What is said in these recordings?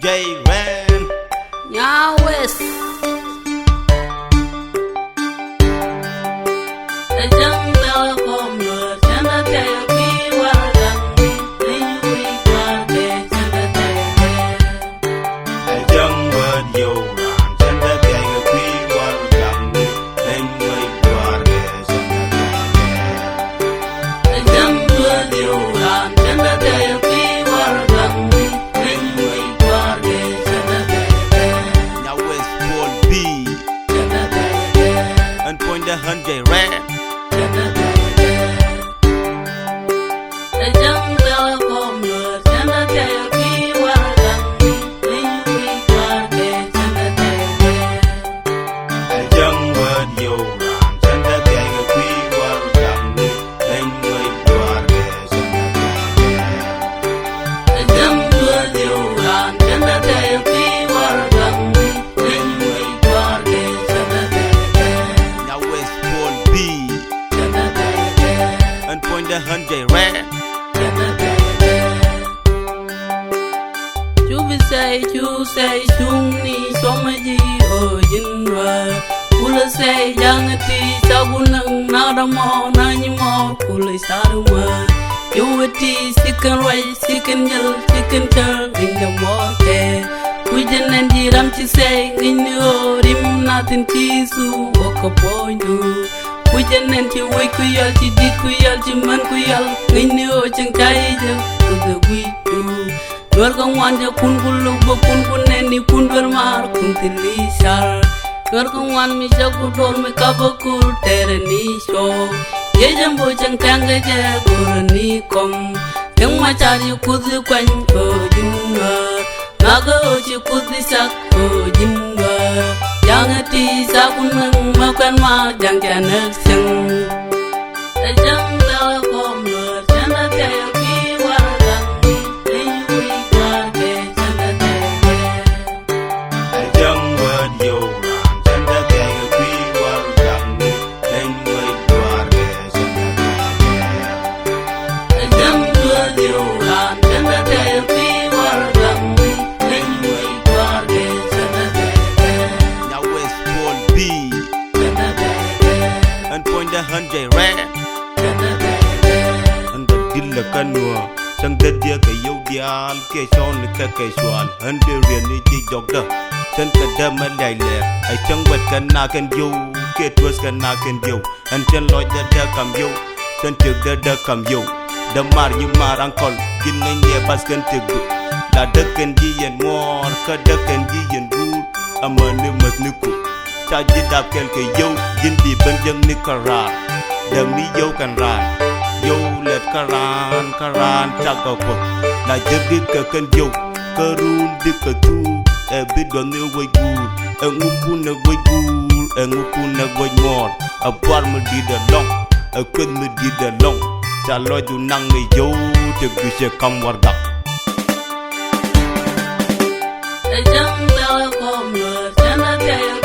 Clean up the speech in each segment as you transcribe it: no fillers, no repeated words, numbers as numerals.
J Ran. Nhà West. Để chẳng bao gồm lửa chẳng đã theo khi qua gần đi. Để như quy qua để chẳng đã theo. Để chẳng vượt dù ràng chẳng đã theo khi qua gần đi. Để như quy qua để chẳng đã theo. Để chẳng vượt dù ràng chẳng đã theo khi qua gần đi. Để như quy qua để chẳng đã theo. Nhà West Paul B. Chẳng đã theo. And point the hand J Ran. Để chẳng bao gồm lửa chẳng đã theo khi qua gần đi. Để như quy qua để chẳng đã theo. Để chẳng vượt dù ràng chẳng đã theo khi qua gần đi. Để như quy qua để chẳng đã theo. Để chẳng vượt dù ràng chẳng đã theo khi qua gần đi. Để như quy qua để chẳng đã theo. Nhà West Paul B. Chẳng đã theo. And point the hand J Ran. Chú say chung ni xóm gì ở dân rồi. Cú lơ say giang ti sao cú nâng na đam mò na nhị mò cú lơ sa đam mò. Chú ti sicken ray sicken yel sicken ter in the water. Cú dân en di ram chi say in yo rim na tin chi su waka point du. Cú dân en chi wai cú yel chi di cú yel chi man cú yel in yo chang chai je cú the we du. Dwar kang wanja kun kulu bo kun neni kun dwar mar kun tilisar. Dwar kang wan mi jago dor mi kabakul tere ni show. Ye jambo chang tanga je kurani kom. Yang machari kuzi kwan o jinwa. Naga ochi kuzi sak o jinwa. Yang ati sakun nang makan ma jang janak sang. Jang bela kom lo jana tayo kiwa. Hand J Ran. And the deal canua. Sang the dear Kayodial, Kayson, Kakaswan, and the reality doctor. Send the Damadile. I chung what can knock and you, get was can knock and you, and tell Lloyd that there come you, send you the come you. The mar you mar uncle, in the basket to go. La duck and G and more, cut duck and G and good. A man must nuku. Charge it up, Kelke yo, Jindy Benjam Nikara. The me yo can run. Yo let Karan, Chakapo. La Jabika can yo, Karun Dikatu, a bit on the way good, a Mukuna way good, a Mukuna way more. A farmer did a long, a Kunmu did a long. Chalo do Nangi yo, to Bisha come work up. A young bella comrade, and I tell you.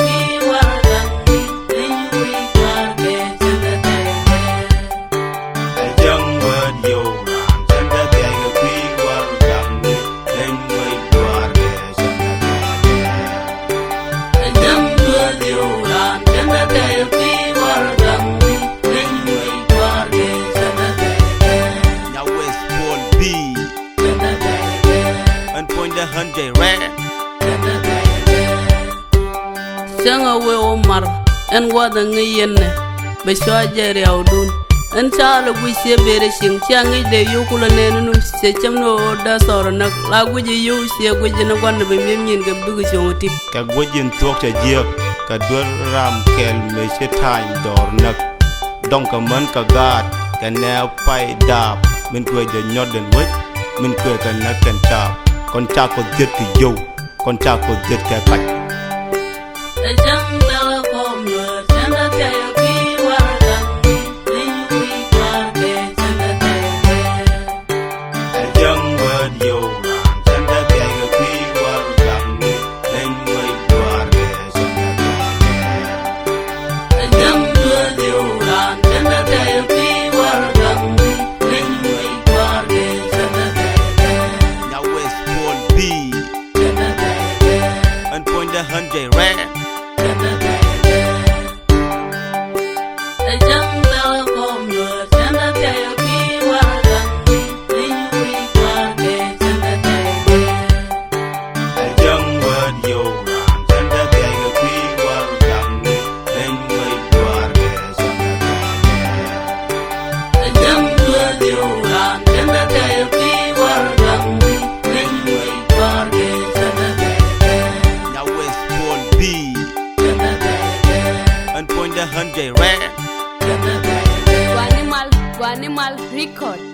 Hand J Ran. Sang away Omar and what the Ngayan be shwa Jerry Audun and Charlie we say very sing Changi de Yukula Nenum Secham no das or a nut like with you see a widget of one of a million Gabugas on tip. Kagwajin talk a dear Kadur Ram Kel Mesha time door nut. Donkaman Kagat can now pie dab. Minque the Northern Wit, Minque can nut and tap. Con cha có giết thì dâu, con cha có giết kẻ khách. Để chẳng bao gồm lửa chẳng đã theo khi qua gần đi. Để như quy qua để chẳng đã theo. Để chẳng vượt dù ràng chẳng đã theo khi qua gần đi. Để như quy qua để chẳng đã theo. Để chẳng vượt dù ràng chẳng đã theo khi qua gần đi. Để như quy qua để chẳng đã theo. Nhà West Paul B. hundred rare. Guanimal Record.